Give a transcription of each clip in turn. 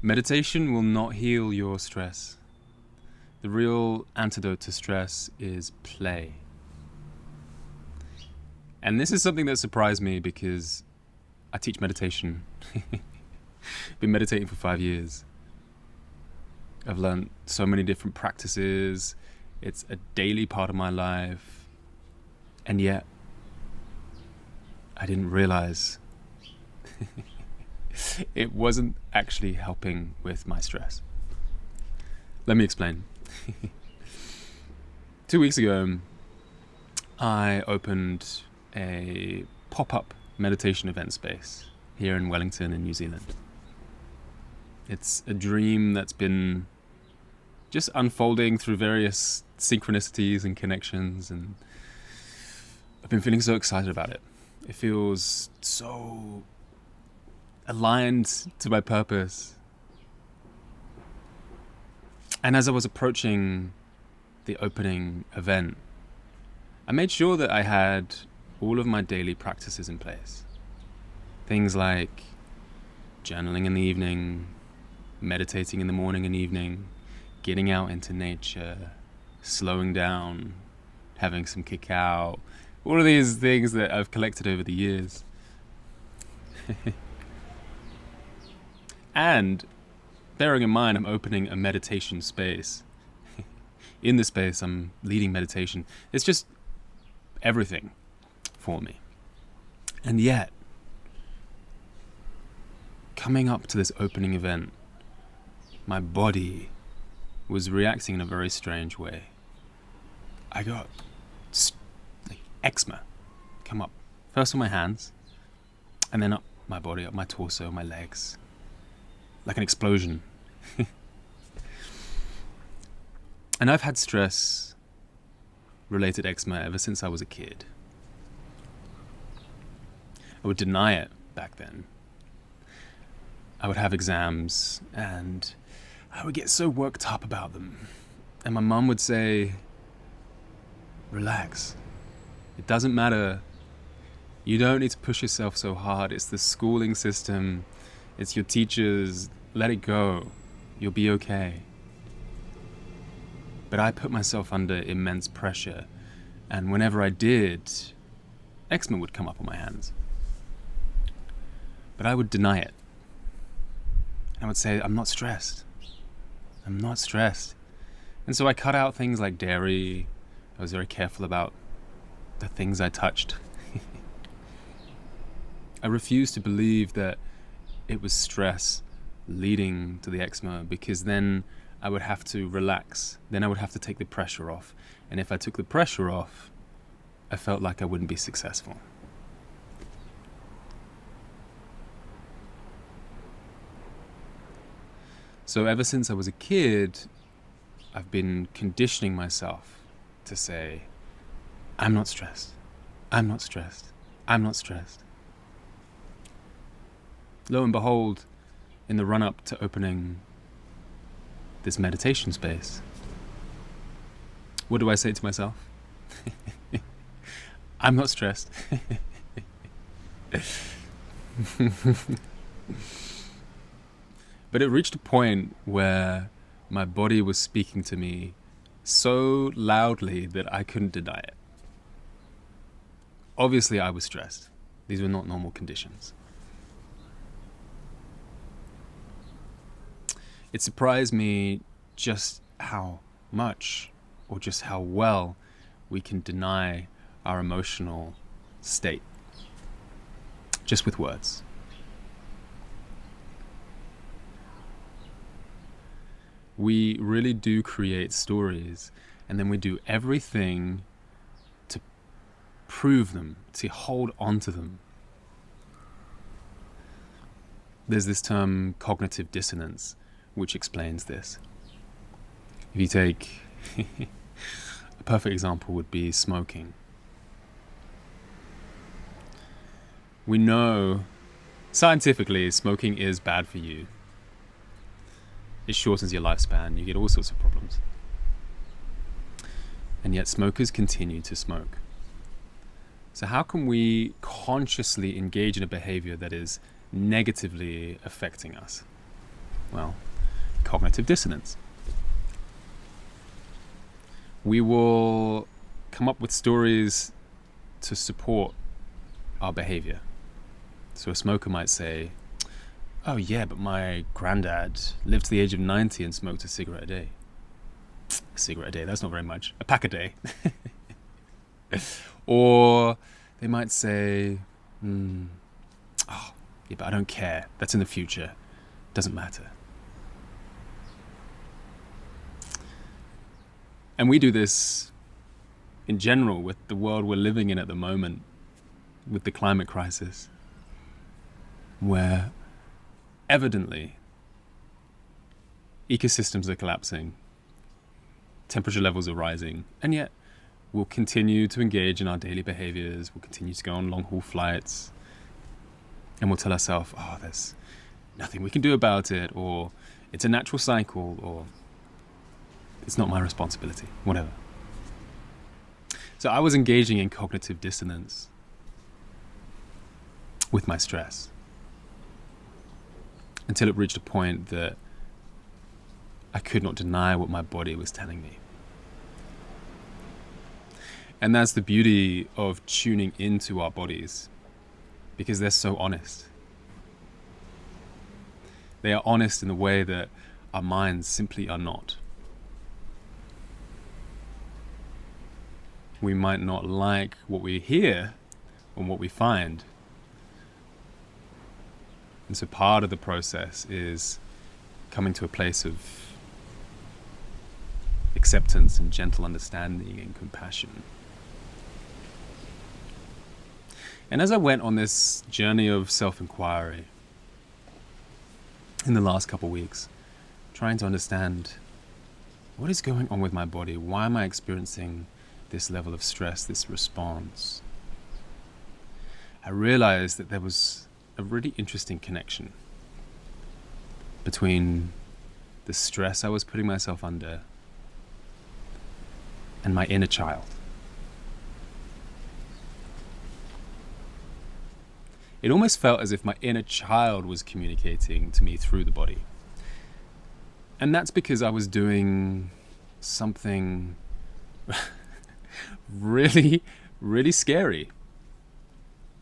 Meditation will not heal your stress. The real antidote to stress is play. And this is something that surprised me because I teach meditation. Been meditating for 5 years. I've learned so many different practices. It's a daily part of my life. And yet, I didn't realize it wasn't actually helping with my stress. Let me explain. 2 weeks ago, I opened a pop-up meditation event space here in Wellington in New Zealand. It's a dream that's been just unfolding through various synchronicities and connections, and I've been feeling so excited about it. It feels so aligned to my purpose. And as I was approaching the opening event, I made sure that I had all of my daily practices in place. Things like journaling in the evening, meditating in the morning and evening, getting out into nature, slowing down, having some cacao, all of these things that I've collected over the years. And bearing in mind I'm opening a meditation space. In the space I'm leading meditation. It's just everything for me. And yet, coming up to this opening event, my body was reacting in a very strange way. I got eczema come up, first on my hands, and then up my body, up my torso, my legs, like an explosion. And I've had stress-related eczema ever since I was a kid. I would deny it back then. I would have exams and I would get so worked up about them. And my mum would say, relax. It doesn't matter. You don't need to push yourself so hard. It's the schooling system. It's your teachers. Let it go. You'll be okay. But I put myself under immense pressure. And whenever I did, eczema would come up on my hands. But I would deny it. I would say, I'm not stressed. I'm not stressed. And so I cut out things like dairy. I was very careful about the things I touched. I refused to believe that it was stress leading to the eczema, because then I would have to relax. Then I would have to take the pressure off. And if I took the pressure off, I felt like I wouldn't be successful. So ever since I was a kid, I've been conditioning myself to say, I'm not stressed. I'm not stressed. I'm not stressed. Lo and behold, in the run-up to opening this meditation space, what do I say to myself? I'm not stressed. But it reached a point where my body was speaking to me so loudly that I couldn't deny it. Obviously, I was stressed. These were not normal conditions. It surprised me just how much or just how well we can deny our emotional state just with words. We really do create stories, and then we do everything to prove them, to hold on to them. There's this term, cognitive dissonance, which explains this. If you take a perfect example would be smoking. We know scientifically smoking is bad for you. It shortens your lifespan. You get all sorts of problems. And yet smokers continue to smoke. So how can we consciously engage in a behavior that is negatively affecting us? Well, cognitive dissonance. We will come up with stories to support our behavior. So a smoker might say, oh yeah, but my granddad lived to the age of 90 and smoked a cigarette a day. A cigarette a day, that's not very much. A pack a day. Or they might say, oh, yeah, but I don't care. That's in the future. Doesn't matter. And we do this in general with the world we're living in at the moment, with the climate crisis, where evidently ecosystems are collapsing, temperature levels are rising, and yet we'll continue to engage in our daily behaviors, we'll continue to go on long-haul flights, and we'll tell ourselves, oh, there's nothing we can do about it, or it's a natural cycle, or it's not my responsibility, whatever. So I was engaging in cognitive dissonance with my stress until it reached a point that I could not deny what my body was telling me. And that's the beauty of tuning into our bodies, because they're so honest. They are honest in the way that our minds simply are not. We might not like what we hear or what we find. And so part of the process is coming to a place of acceptance and gentle understanding and compassion. And as I went on this journey of self-inquiry in the last couple of weeks, trying to understand what is going on with my body, why am I experiencing this level of stress, this response, I realized that there was a really interesting connection between the stress I was putting myself under and my inner child. It almost felt as if my inner child was communicating to me through the body. And that's because I was doing something really, really scary.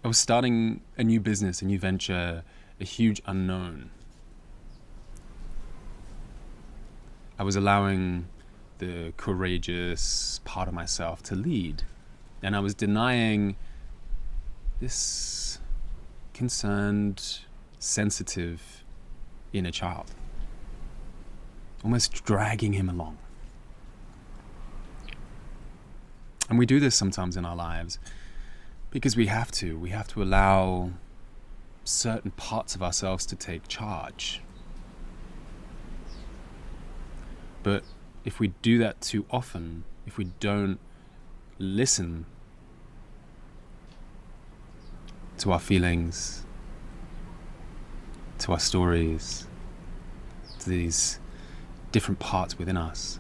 I was starting a new business, a new venture, a huge unknown. I was allowing the courageous part of myself to lead, and I was denying this concerned, sensitive inner child, almost dragging him along. And we do this sometimes in our lives because we have to allow certain parts of ourselves to take charge. But if we do that too often, if we don't listen to our feelings, to our stories, to these different parts within us,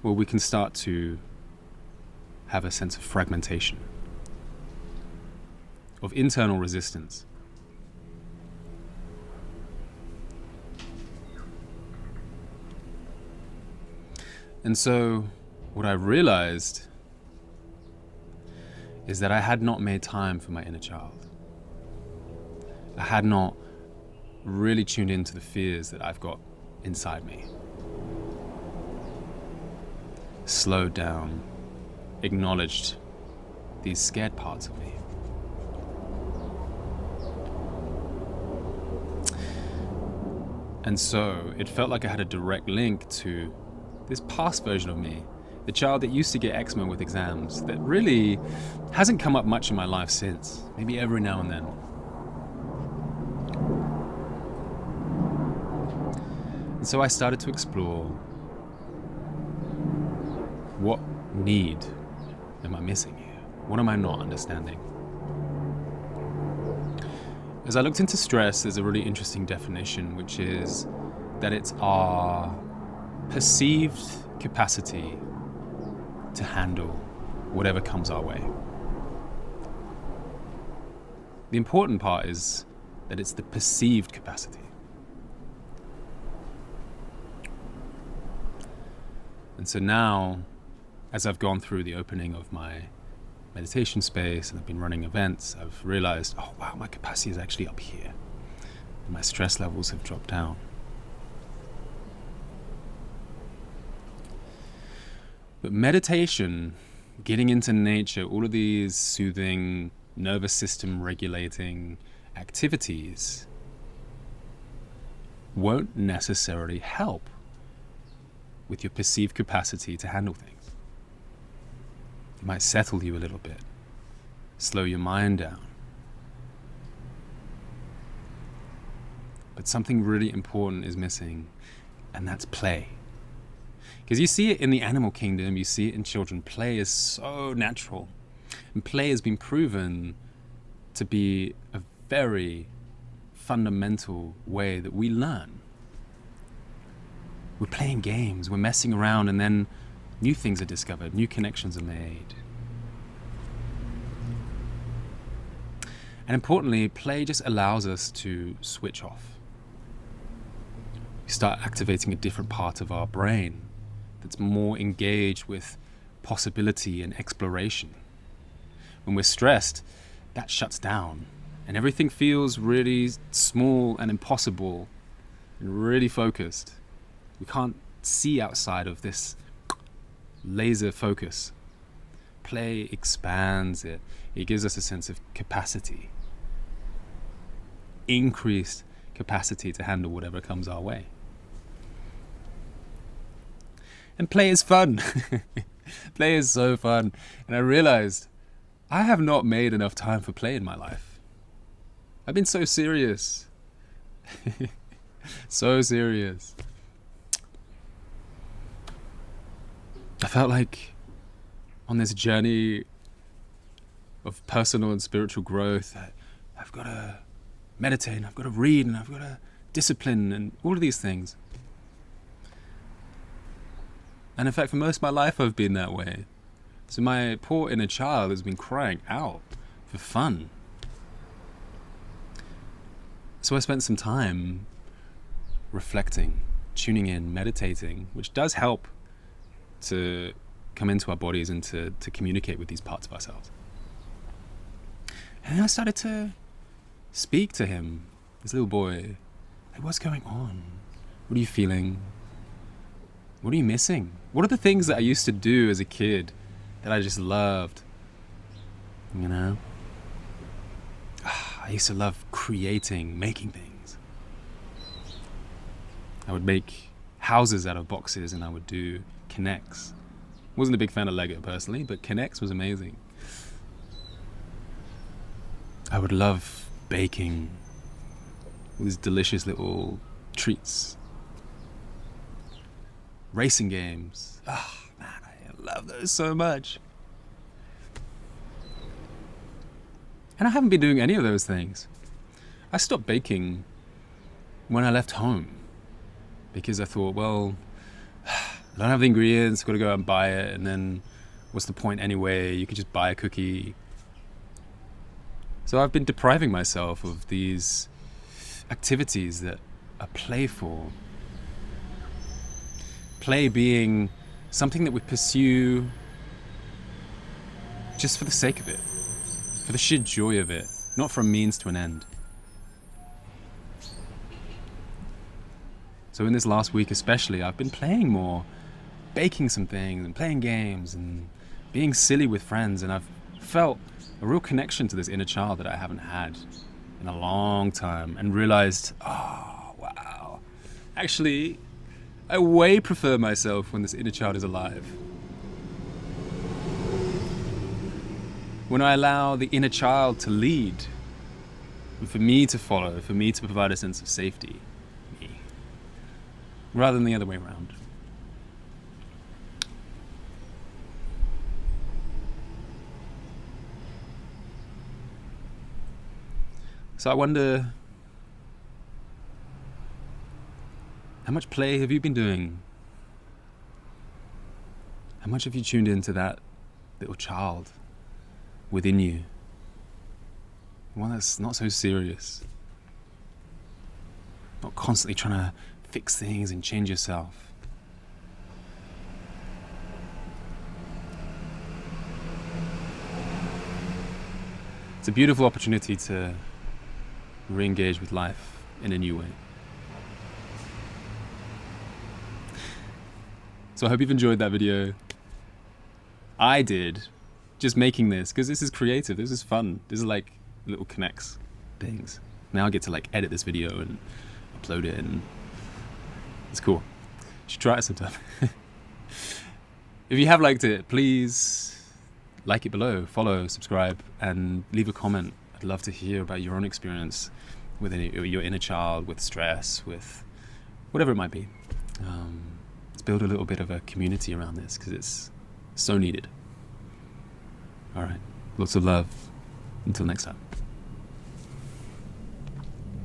well, we can start to have a sense of fragmentation, of internal resistance. And so what I realized is that I had not made time for my inner child. I had not really tuned into the fears that I've got inside me. Slowed down, acknowledged these scared parts of me. And so it felt like I had a direct link to this past version of me, the child that used to get eczema with exams, that really hasn't come up much in my life since, maybe every now and then. And so I started to explore, what need am I missing here? What am I not understanding? As I looked into stress, there's a really interesting definition, which is that it's our perceived capacity to handle whatever comes our way. The important part is that it's the perceived capacity. And so now, as I've gone through the opening of my meditation space and I've been running events, I've realized, oh wow, my capacity is actually up here. And my stress levels have dropped down. But meditation, getting into nature, all of these soothing, nervous system regulating activities won't necessarily help with your perceived capacity to handle things. It might settle you a little bit, slow your mind down. But something really important is missing, and that's play. Because you see it in the animal kingdom, you see it in children. Play is so natural. And play has been proven to be a very fundamental way that we learn. We're playing games, we're messing around, and then new things are discovered, new connections are made. And importantly, play just allows us to switch off. We start activating a different part of our brain that's more engaged with possibility and exploration. When we're stressed, that shuts down, and everything feels really small and impossible and really focused. We can't see outside of this laser focus. Play expands it. It gives us a sense of capacity, increased capacity to handle whatever comes our way. And play is fun. Play is so fun. And I realized I have not made enough time for play in my life. I've been so serious. So serious. I felt like on this journey of personal and spiritual growth, I've got to meditate, and I've got to read, and I've got to discipline, and all of these things. And in fact, for most of my life, I've been that way. So my poor inner child has been crying out for fun. So I spent some time reflecting, tuning in, meditating, which does help to come into our bodies and to communicate with these parts of ourselves. And then I started to speak to him, this little boy. Like, what's going on? What are you feeling? What are you missing? What are the things that I used to do as a kid that I just loved? You know? I used to love creating, making things. I would make houses out of boxes, and I would do connects. Wasn't a big fan of Lego personally, but connects was amazing. I would love baking these delicious little treats. Racing games. Oh man, I love those so much. And I haven't been doing any of those things. I stopped baking when I left home because I thought, well, I don't have the ingredients, got to go out and buy it, and then what's the point anyway? You could just buy a cookie. So I've been depriving myself of these activities that are playful. Play being something that we pursue just for the sake of it, for the sheer joy of it, not for a means to an end. So in this last week especially, I've been playing more, baking some things and playing games and being silly with friends, and I've felt a real connection to this inner child that I haven't had in a long time, and realized, oh wow, actually I way prefer myself when this inner child is alive. When I allow the inner child to lead, and for me to follow, for me to provide a sense of safety, me, rather than the other way around. So I wonder, how much play have you been doing? How much have you tuned into that little child within you? One that's not so serious. Not constantly trying to fix things and change yourself. It's a beautiful opportunity to re-engage with life in a new way. So I hope you've enjoyed that video. I did, just making this, because this is creative, this is fun. This is like little connects things. Now I get to like edit this video and upload it, and it's cool. You should try it sometime. If you have liked it, please like it below, follow, subscribe, and leave a comment. I'd love to hear about your own experience with your inner child, with stress, with whatever it might be. Let's build a little bit of a community around this, because it's so needed. All right, lots of love. Until next time.